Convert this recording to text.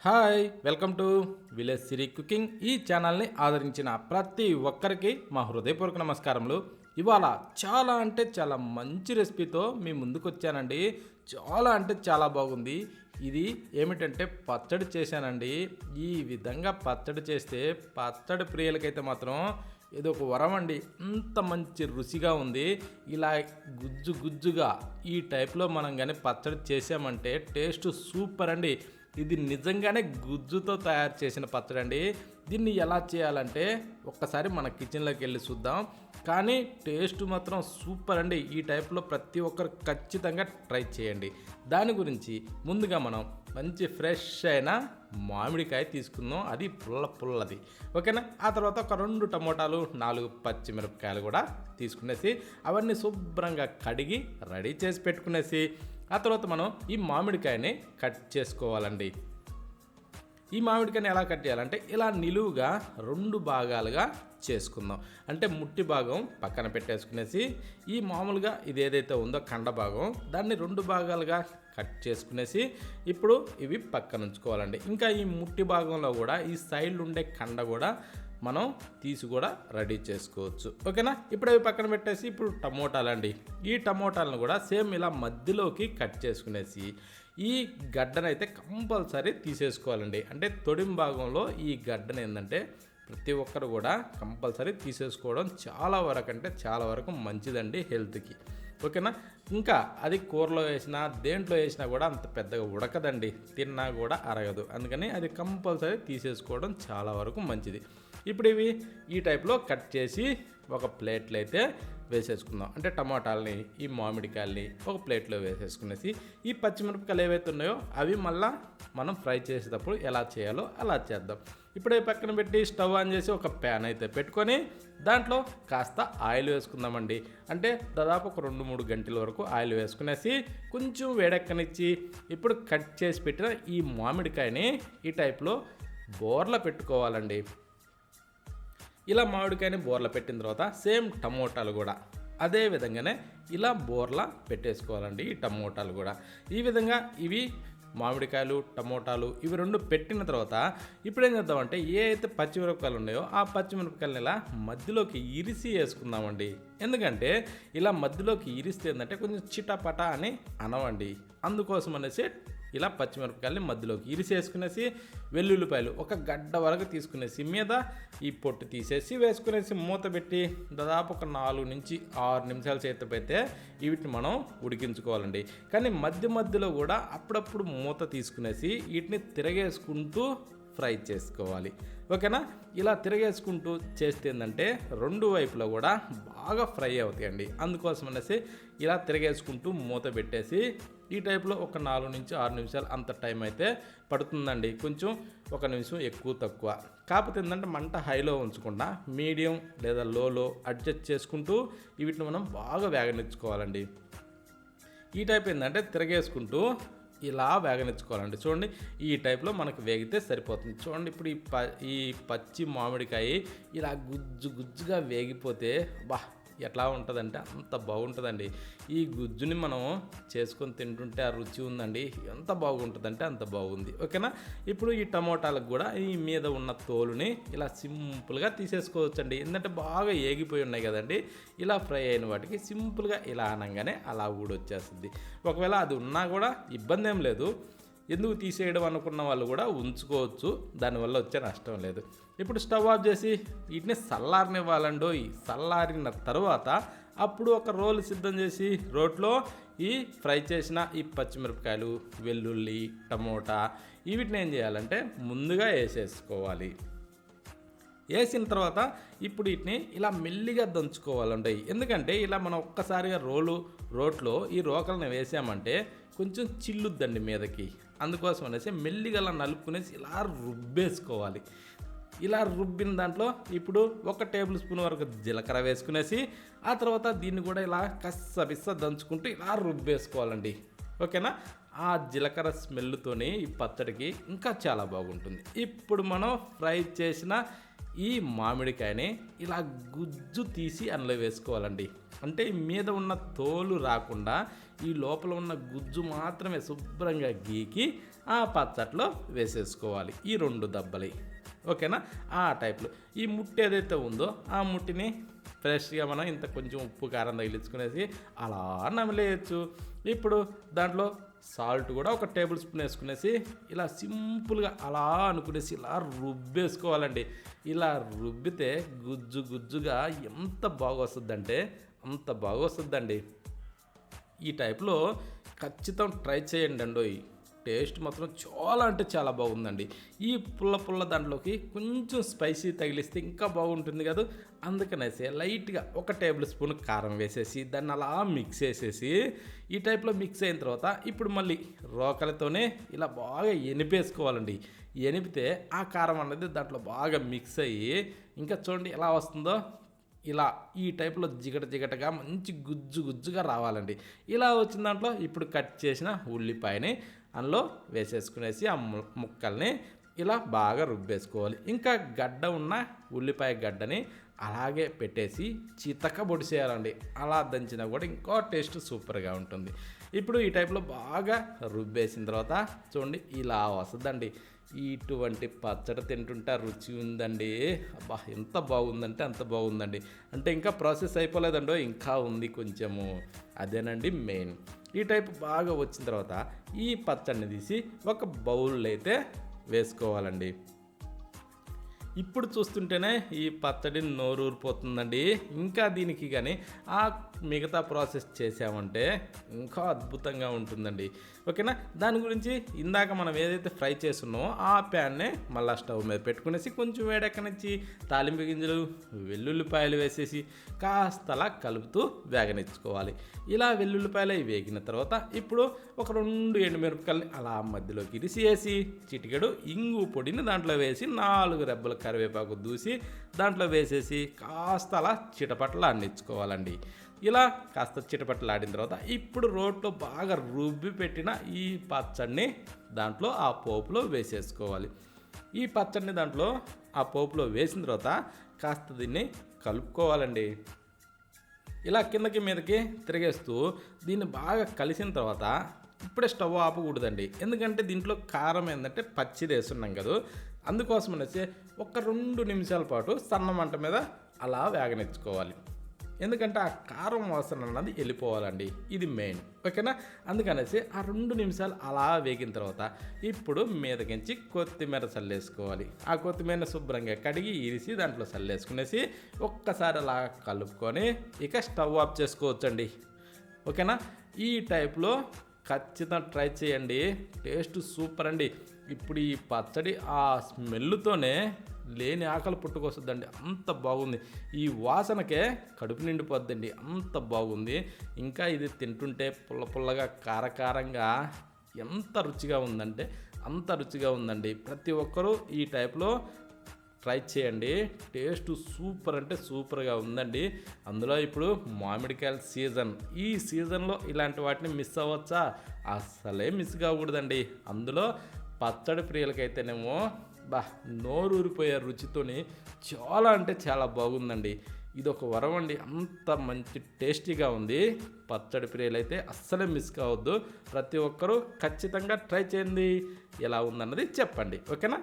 Hi welcome to village Siri cooking. ఈ ఛానల్ని ఆదరించిన ప్రతి ఒక్కరికి మా హృదయపూర్వక నమస్కారములు. ఇవాళ చాలా అంటే చాలా మంచి రెసిపీతో మీ ముందుకు వచ్చానండి. చాలా అంటే చాలా బాగుంది. ఇది ఏమిటంటే పచ్చడి చేశానండి. ఈ విధంగా పచ్చడి చేస్తే పచ్చడి ప్రియులకైతే మాత్రం ఇది ఒక వరం అండి. అంత మంచి రుచిగా ఉంది. ఇలా గుజ్జు గుజ్జుగా ఈ టైప్లో మనం కానీ పచ్చడి చేసామంటే టేస్ట్ సూపర్ అండి. ఇది నిజంగానే గుజ్జుతో తయారు చేసిన పచ్చడి అండి. దీన్ని ఎలా చేయాలంటే ఒక్కసారి మన కిచెన్లోకి వెళ్ళి చూద్దాం. కానీ టేస్ట్ మాత్రం సూపర్ అండి. ఈ టైప్లో ప్రతి ఒక్కరు ఖచ్చితంగా ట్రై చేయండి. దాని గురించి ముందుగా మనం మంచి ఫ్రెష్ అయిన మామిడికాయ తీసుకుందాం. అది పుల్లది, ఓకేనా. ఆ తర్వాత ఒక 2 టమోటాలు, 4 పచ్చిమిరపకాయలు కూడా తీసుకునేసి అవన్నీ శుభ్రంగా కడిగి రెడీ చేసి పెట్టుకునేసి ఆ తర్వాత మనం ఈ మామిడికాయని కట్ చేసుకోవాలండి. ఈ మామిడికాయని ఎలా కట్ చేయాలంటే ఇలా నిలువుగా 2 భాగాలుగా చేసుకుందాం. అంటే ముట్టి భాగం పక్కన పెట్టేసుకునేసి ఈ మామూలుగా ఇది ఏదైతే ఉందో కండ భాగం దాన్ని 2 భాగాలుగా కట్ చేసుకునేసి ఇప్పుడు ఇవి పక్కన ఉంచుకోవాలండి. ఇంకా ఈ ముట్టి భాగంలో కూడా ఈ సైడ్ ఉండే కండ కూడా మనం తీసి కూడా రెడీ చేసుకోవచ్చు, ఓకేనా. ఇప్పుడు అవి పక్కన పెట్టేసి ఇప్పుడు టమోటాలు అండి. ఈ టమోటాలను కూడా సేమ్ ఇలా మధ్యలోకి కట్ చేసుకునేసి ఈ గడ్డనైతే కంపల్సరీ తీసేసుకోవాలండి. అంటే తొడిం భాగంలో ఈ గడ్డను ఏంటంటే ప్రతి ఒక్కరు కూడా కంపల్సరీ తీసేసుకోవడం చాలా వరకు అంటే చాలా వరకు మంచిదండి హెల్త్కి, ఓకేనా. ఇంకా అది కూరలో వేసినా దేంట్లో వేసినా కూడా అంత పెద్దగా ఉడకదండి, తిన్నా కూడా అరగదు. అందుకని అది కంపల్సరీ తీసేసుకోవడం చాలా వరకు మంచిది. ఇప్పుడు ఇవి ఈ టైప్లో కట్ చేసి ఒక ప్లేట్లో అయితే వేసేసుకుందాం. అంటే టమాటాలని ఈ మామిడికాయలని ఒక ప్లేట్లో వేసేసుకునేసి ఈ పచ్చిమిరపకాయలు ఏవైతే ఉన్నాయో అవి మళ్ళీ మనం ఫ్రై చేసేటప్పుడు ఎలా చేయాలో అలా చేద్దాం. ఇప్పుడే పక్కన పెట్టి స్టవ్ ఆన్ చేసి ఒక ప్యాన్ అయితే పెట్టుకొని దాంట్లో కాస్త ఆయిల్ వేసుకుందామండి. అంటే దాదాపు ఒక 2-3 గంటల వరకు ఆయిల్ వేసుకునేసి కొంచెం వేడెక్కనిచ్చి ఇప్పుడు కట్ చేసి పెట్టిన ఈ మామిడికాయని ఈ టైప్లో బోర్ల పెట్టుకోవాలండి. ఇలా మామిడికాయని బోర్ల పెట్టిన తర్వాత సేమ్ టమోటాలు కూడా అదే విధంగానే ఇలా బోర్ల పెట్టేసుకోవాలండి. ఈ టమోటాలు కూడా ఈ విధంగా ఇవి మామిడికాయలు టమోటాలు ఇవి 2 పెట్టిన తర్వాత ఇప్పుడు ఏం చేద్దామంటే ఏ అయితే పచ్చిమిరపకాయలు ఉన్నాయో ఆ పచ్చిమిరపకాయలను ఇలా మధ్యలోకి ఇరిసి వేసుకుందామండి. ఎందుకంటే ఇలా మధ్యలోకి ఇరిస్తే ఏంటంటే కొంచెం చిటపట అని అనవండి. అందుకోసం అనేసి ఇలా పచ్చిమిరపకాయలని మధ్యలోకి ఇరిసేసుకునేసి వెల్లుల్లిపాయలు ఒక గడ్డ వరకు తీసుకునేసి మీద ఈ పొట్టు తీసేసి వేసుకునేసి మూత పెట్టి దాదాపు ఒక 4-6 నిమిషాలు చేత పెడితే వీటిని మనం ఉడికించుకోవాలండి. కానీ మధ్యలో కూడా అప్పుడప్పుడు మూత తీసుకునేసి వీటిని తిరగేసుకుంటూ ఫ్రై చేసుకోవాలి, ఓకేనా. ఇలా తిరగేసుకుంటూ చేస్తే ఏంటంటే 2 వైపులా కూడా బాగా ఫ్రై అవుతాయండి. అందుకోసం అనేసి ఇలా తిరగేసుకుంటూ మూత పెట్టేసి ఈ టైప్లో ఒక 4-6 నిమిషాలు అంత టైం అయితే పడుతుందండి. కొంచెం 1 నిమిషం ఎక్కువ తక్కువ. కాకపోతే ఏంటంటే మంట హైలో ఉంచకుండా మీడియం లేదా లోలో అడ్జస్ట్ చేసుకుంటూ వీటిని మనం బాగా వేగనిచ్చుకోవాలండి. ఈ టైప్ ఏంటంటే తిరగేసుకుంటూ ఇలా వేగనిచ్చుకోవాలండి. చూడండి ఈ టైప్లో మనకు వేగితే సరిపోతుంది. చూడండి ఇప్పుడు ఈ పచ్చి మామిడికాయ ఇలా గుజ్జుగా వేగిపోతే ఎట్లా ఉంటుందంటే అంత బాగుంటుందండి. ఈ గుజ్జుని మనం చేసుకొని తింటుంటే ఆ రుచి ఉందండి, ఎంత బాగుంటుందంటే అంత బాగుంది, ఓకేనా. ఇప్పుడు ఈ టమోటాలకు కూడా ఈ మీద ఉన్న తోలుని ఇలా సింపుల్గా తీసేసుకోవచ్చండి. ఎందుకంటే బాగా ఏగిపోయి ఉన్నాయి కదండి. ఇలా ఫ్రై అయిన వాటికి సింపుల్గా ఇలా అనగానే అలా ఊడొచ్చేస్తుంది. ఒకవేళ అది ఉన్నా కూడా ఇబ్బంది ఏం లేదు, ఎందుకు తీసేయడం అనుకున్న వాళ్ళు కూడా ఉంచుకోవచ్చు, దానివల్ల వచ్చే నష్టం లేదు. ఇప్పుడు స్టవ్ ఆఫ్ చేసి వీటిని చల్లారనివ్వాలండో. చల్లారిన తర్వాత అప్పుడు ఒక రోల్ సిద్ధం చేసి రోట్లో ఈ ఫ్రై చేసిన ఈ పచ్చిమిరపకాయలు వెల్లుల్లి టమోటా వీటిని ఏం చేయాలంటే ముందుగా వేసేసుకోవాలి. వేసిన తర్వాత ఇప్పుడు వీటిని ఇలా మెల్లిగా దంచుకోవాలండి. ఎందుకంటే ఇలా మనం ఒక్కసారిగా రోట్లో ఈ రోకలను వేసామంటే కొంచెం చిల్లుద్దండి మీదకి. అందుకోసం అనేసి మెల్లిగా అలా నలుపుకునేసి ఇలా రుబ్బేసుకోవాలి. ఇలా రుబ్బిన దాంట్లో ఇప్పుడు 1 టేబుల్ స్పూన్ వరకు జీలకర్ర వేసుకునేసి ఆ తర్వాత దీన్ని కూడా ఇలా కస్సబిస్స దంచుకుంటూ ఇలా రుబ్బేసుకోవాలండి, ఓకేనా. ఆ జీలకర్ర స్మెల్తోని ఈ పచ్చడికి ఇంకా చాలా బాగుంటుంది. ఇప్పుడు మనం ఫ్రై చేసిన ఈ మామిడికాయని ఇలా గుజ్జు తీసి అందులో వేసుకోవాలండి. అంటే మీద ఉన్న తోలు రాకుండా ఈ లోపల ఉన్న గుజ్జు మాత్రమే శుభ్రంగా గీకి ఆ పచ్చట్లో వేసేసుకోవాలి ఈ 2 దెబ్బలు. ఓకేనా? ఆ టైప్లో ఈ ముట్టి ఏదైతే ఉందో ఆ ముట్టిని ఫ్రెష్గా మనం ఇంత కొంచెం ఉప్పు కారం తగిలించుకునేసి అలా నమిలేయచ్చు. ఇప్పుడు దాంట్లో సాల్ట్ కూడా 1 టేబుల్ స్పూన్ వేసుకునేసి ఇలా సింపుల్గా అలా అనుకునేసి ఇలా రుబ్బేసుకోవాలండి. ఇలా రుబ్బితే గుజ్జు గుజ్జుగా ఎంత బాగా వస్తుందంటే అంత బాగా వస్తుందండి. ఈ టైప్లో ఖచ్చితం ట్రై చేయండి అండోయ్. టేస్ట్ మాత్రం చాలా అంటే చాలా బాగుందండి. ఈ పుల్ల దాంట్లోకి కొంచెం స్పైసీ తగిలిస్తే ఇంకా బాగుంటుంది కదా. అందుకనేసి లైట్గా 1 టేబుల్ స్పూన్ కారం వేసేసి దాన్ని అలా మిక్స్ చేసేసి ఈ టైప్లో మిక్స్ అయిన తర్వాత ఇప్పుడు మళ్ళీ రోకలతోనే ఇలా బాగా ఎనిపేసుకోవాలండి. ఎనిపితే ఆ కారం అనేది దాంట్లో బాగా మిక్స్ అయ్యి ఇంకా చూడండి ఎలా వస్తుందో. ఇలా ఈ టైప్లో జిగటగా మంచి గుజ్జుగా రావాలండి. ఇలా వచ్చిన దాంట్లో ఇప్పుడు కట్ చేసిన ఉల్లిపాయని అందులో వేసేసుకునేసి ఆ ముక్కల్ని ఇలా బాగా రుబ్బేసుకోవాలి. ఇంకా గడ్డ ఉన్న ఉల్లిపాయ గడ్డని అలాగే పెట్టేసి చితక పొడిసేయాలండి. అలా దంచినా కూడా ఇంకో టేస్ట్ సూపర్గా ఉంటుంది. ఇప్పుడు ఈ టైప్లో బాగా రుబ్బేసిన తర్వాత చూడండి ఇలా వస్తుందండి. ఇటువంటి పచ్చడి తింటుంటే రుచి ఉందండి. అబ్బా ఎంత బాగుందంటే అంత బాగుందండి. అంటే ఇంకా ప్రాసెస్ అయిపోలేదండో, ఇంకా ఉంది కొంచెము. అదేనండి మెయిన్. ఈ టైప్ బాగా వచ్చిన తర్వాత ఈ పచ్చడిని తీసి ఒక బౌల్లో అయితే వేసుకోవాలండి. ఇప్పుడు చూస్తుంటేనే ఈ పచ్చడి నోరూరిపోతుందండి. ఇంకా దీనికి కానీ ఆ మిగతా ప్రాసెస్ చేసామంటే ఇంకా అద్భుతంగా ఉంటుందండి. ఓకేనా? దాని గురించి ఇందాక మనం ఏదైతే ఫ్రై చేస్తున్నామో ఆ ప్యాన్నే మళ్ళీ స్టవ్ మీద పెట్టుకునేసి కొంచెం వేడెక్కనిచ్చి తాలింపు గింజలు వెల్లుల్లిపాయలు వేసేసి కాస్తలా కలుపుతూ వేగనిచ్చుకోవాలి. ఇలా వెల్లుల్లిపాయలు వేగిన తర్వాత ఇప్పుడు ఒక 2 ఎండుమిరపకాయలని అలా మధ్యలోకి ఇరిసేసి చిటికెడు ఇంగు పొడిని దాంట్లో వేసి 4 రెబ్బల కరివేపాకు దూసి దాంట్లో వేసేసి కాస్త అలా చిటపటలాడించుకోవాలండి. ఇలా కాస్త చిటపటలాడిన తర్వాత ఇప్పుడు రోట్లో బాగా రుబ్బి పెట్టిన ఈ పచ్చడిని దాంట్లో ఆ పోపులో వేసేసుకోవాలి. ఈ పచ్చడిని దాంట్లో ఆ పోపులో వేసిన తర్వాత కాస్త దీన్ని కలుపుకోవాలండి. ఇలా కిందకి మీదకి తిరిగేస్తూ దీన్ని బాగా కలిసిన తర్వాత ఇప్పుడే స్టవ్ ఆపకూడదండి. ఎందుకంటే దీంట్లో కారం ఏంటంటే పచ్చిది వేస్తున్నాం కదా. అందుకోసం అనేసి ఒక 2 నిమిషాల పాటు సన్న మంట మీద అలా వేగనిచ్చుకోవాలి. ఎందుకంటే ఆ కారం వాసన అన్నది వెళ్ళిపోవాలండి. ఇది మెయిన్. ఓకేనా? అందుకనేసి ఆ 2 నిమిషాలు అలా వేగిన తర్వాత ఇప్పుడు మీదకించి కొత్తిమీర చల్లేసుకోవాలి. ఆ కొత్తిమీర శుభ్రంగా కడిగి ఇరిసి దాంట్లో చల్లేసుకునేసి ఒక్కసారి అలా కలుపుకొని ఇక స్టవ్ ఆఫ్ చేసుకోవచ్చండి. ఓకేనా? ఈ టైప్లో ఖచ్చితంగా ట్రై చేయండి. టేస్ట్ సూపర్ అండి. ఇప్పుడు ఈ పచ్చడి ఆ స్మెల్తోనే లేని ఆకలి పుట్టుకొస్తుందండి. అంత బాగుంది. ఈ వాసనకే కడుపు నిండిపోద్దండి. అంత బాగుంది. ఇంకా ఇది తింటుంటే పుల్లగా కారకారంగా ఎంత రుచిగా ఉందంటే అంత రుచిగా ఉందండి. ప్రతి ఒక్కరూ ఈ టైప్లో ట్రై చేయండి. టేస్ట్ సూపర్ అంటే సూపర్గా ఉందండి. అందులో ఇప్పుడు మామిడికాయల సీజన్. ఈ సీజన్లో ఇలాంటి వాటిని మిస్ అవ్వచ్చా? అస్సలే మిస్ కాకూడదండి. అందులో పచ్చడి ప్రియులకైతేనేమో నోరూరిపోయే రుచితోని చాలా అంటే చాలా బాగుందండి. ఇది ఒక వరం అండి. అంత మంచి టేస్టీగా ఉంది. పచ్చడి ప్రియులైతే అస్సలే మిస్ కావద్దు. ప్రతి ఒక్కరూ ఖచ్చితంగా ట్రై చేయండి. ఎలా ఉందన్నది చెప్పండి. ఓకేనా?